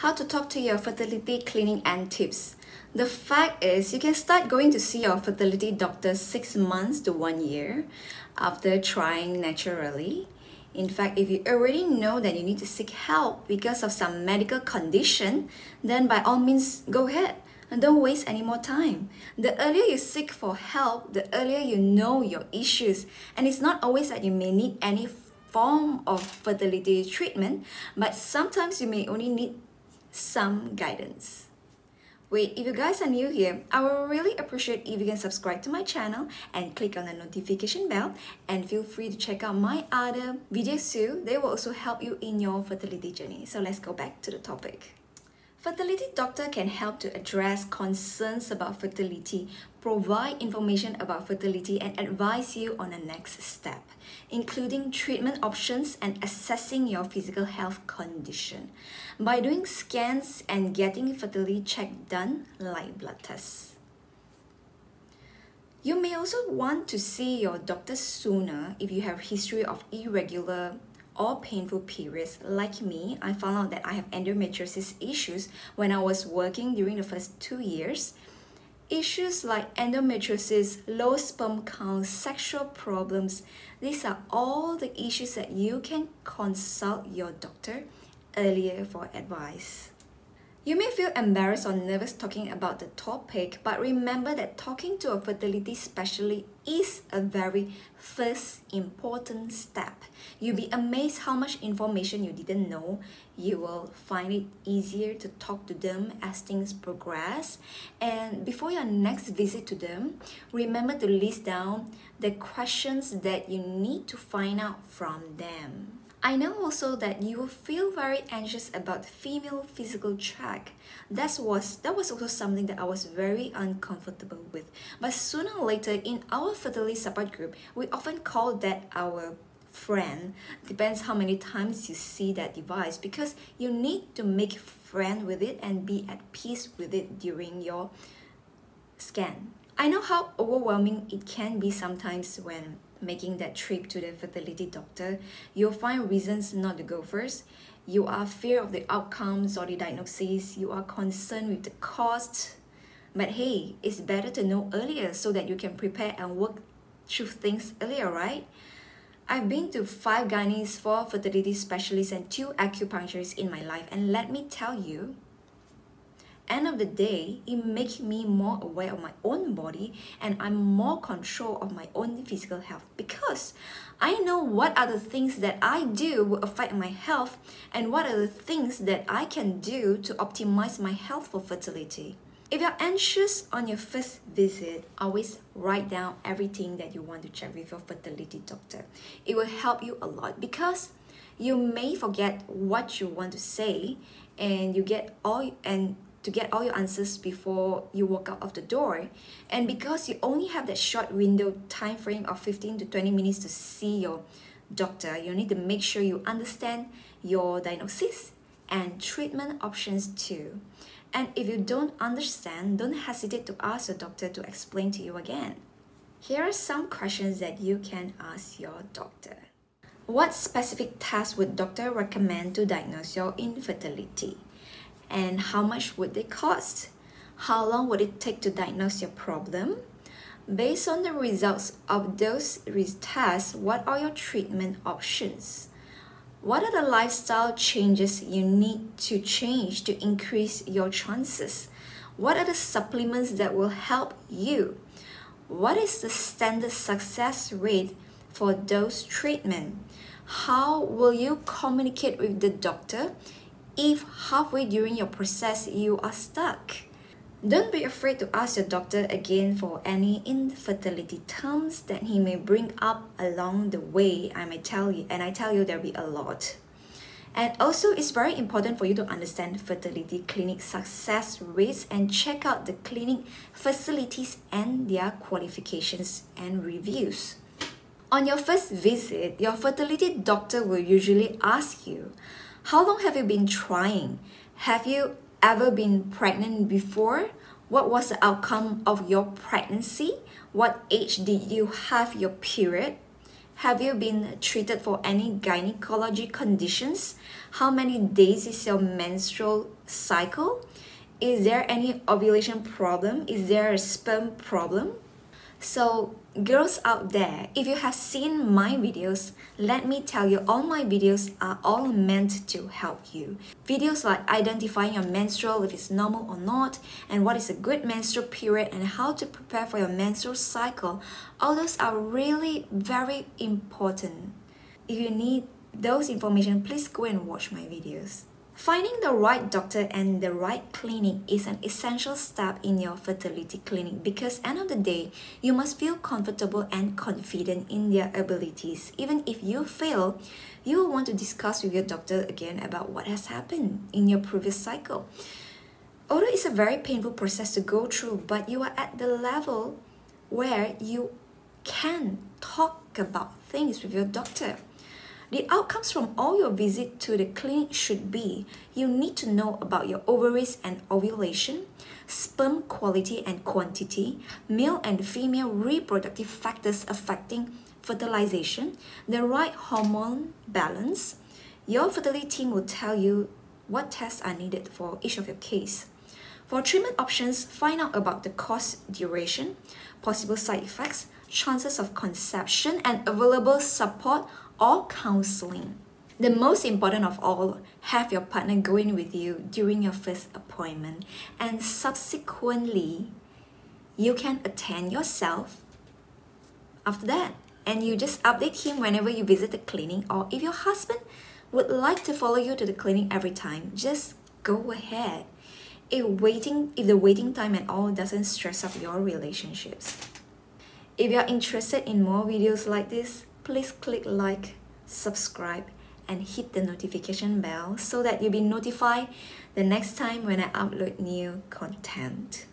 how to talk to your fertility clinic and tips. The fact is, you can start going to see your fertility doctor 6 months to 1 year after trying naturally. In fact, if you already know that you need to seek help because of some medical condition, then by all means, go ahead and don't waste any more time. The earlier you seek for help, the earlier you know your issues. And it's not always that you may need any form of fertility treatment, but sometimes you may only need some guidance. Wait, if you guys are new here, I would really appreciate if you can subscribe to my channel and click on the notification bell, and feel free to check out my other videos too. They will also help you in your fertility journey. So let's go back to the topic. Fertility doctor can help to address concerns about fertility, provide information about fertility, and advise you on the next step, including treatment options and assessing your physical health condition by doing scans and getting fertility check done like blood tests. You may also want to see your doctor sooner if you have history of irregular or painful periods. Like me, I found out that I have endometriosis issues when I was working during the first 2 years. Issues like endometriosis, low sperm count, sexual problems, these are all the issues that you can consult your doctor earlier for advice. You may feel embarrassed or nervous talking about the topic, but remember that talking to a fertility specialist is a very first important step. You'll be amazed how much information you didn't know. You will find it easier to talk to them as things progress. And before your next visit to them, remember to list down the questions that you need to find out from them. I know also that you will feel very anxious about female physical check. That was also something that I was very uncomfortable with. But sooner or later in our fertility support group, we often call that our friend. Depends how many times you see that device, because you need to make friend with it and be at peace with it during your scan. I know how overwhelming it can be sometimes when making that trip to the fertility doctor. You'll find reasons not to go first. You are fear of the outcomes or the diagnosis. You are concerned with the cost. But hey, it's better to know earlier so that you can prepare and work through things earlier, right? I've been to 5 gynaes, 4 fertility specialists, and 2 acupuncturists in my life, and let me tell you, end of the day, it makes me more aware of my own body, and I'm more control of my own physical health, because I know what are the things that I do will affect my health and what are the things that I can do to optimize my health for fertility. If you're anxious on your first visit, always write down everything that you want to check with your fertility doctor. It will help you a lot, because you may forget what you want to say and to get all your answers before you walk out of the door. And because you only have that short window time frame of 15 to 20 minutes to see your doctor, you need to make sure you understand your diagnosis and treatment options too. And if you don't understand, don't hesitate to ask your doctor to explain to you again. Here are some questions that you can ask your doctor. What specific tests would doctor recommend to diagnose your infertility? And how much would they cost? How long would it take to diagnose your problem? Based on the results of those tests, what are your treatment options? What are the lifestyle changes you need to change to increase your chances? What are the supplements that will help you? What is the standard success rate for those treatments? How will you communicate with the doctor if halfway during your process you are stuck? Don't be afraid to ask your doctor again for any infertility terms that he may bring up along the way. I tell you there'll be a lot. And also, it's very important for you to understand fertility clinic success rates and check out the clinic facilities and their qualifications and reviews. On your first visit, your fertility doctor will usually ask you, how long have you been trying? Have you ever been pregnant before? What was the outcome of your pregnancy? What age did you have your period? Have you been treated for any gynecology conditions? How many days is your menstrual cycle? Is there any ovulation problem? Is there a sperm problem? So girls out there, if you have seen my videos, let me tell you, all my videos are all meant to help you. Videos like identifying your menstrual, if it's normal or not, and what is a good menstrual period, and how to prepare for your menstrual cycle, all those are really very important. If you need those information, please go and watch my videos. Finding the right doctor and the right clinic is an essential step in your fertility clinic, because at the end of the day, you must feel comfortable and confident in their abilities. Even if you fail, you will want to discuss with your doctor again about what has happened in your previous cycle. Although it's a very painful process to go through, but you are at the level where you can talk about things with your doctor. The outcomes from all your visits to the clinic should be: you need to know about your ovaries and ovulation, sperm quality and quantity, male and female reproductive factors affecting fertilization, the right hormone balance. Your fertility team will tell you what tests are needed for each of your case. For treatment options, find out about the course duration, possible side effects, chances of conception, and available support or counseling. The most important of all, have your partner going with you during your first appointment, and subsequently you can attend yourself after that, and you just update him whenever you visit the clinic. Or if your husband would like to follow you to the clinic every time, just go ahead. If the waiting time and all doesn't stress up your relationships. If you're interested in more videos like this, please click like, subscribe, and hit the notification bell so that you'll be notified the next time when I upload new content.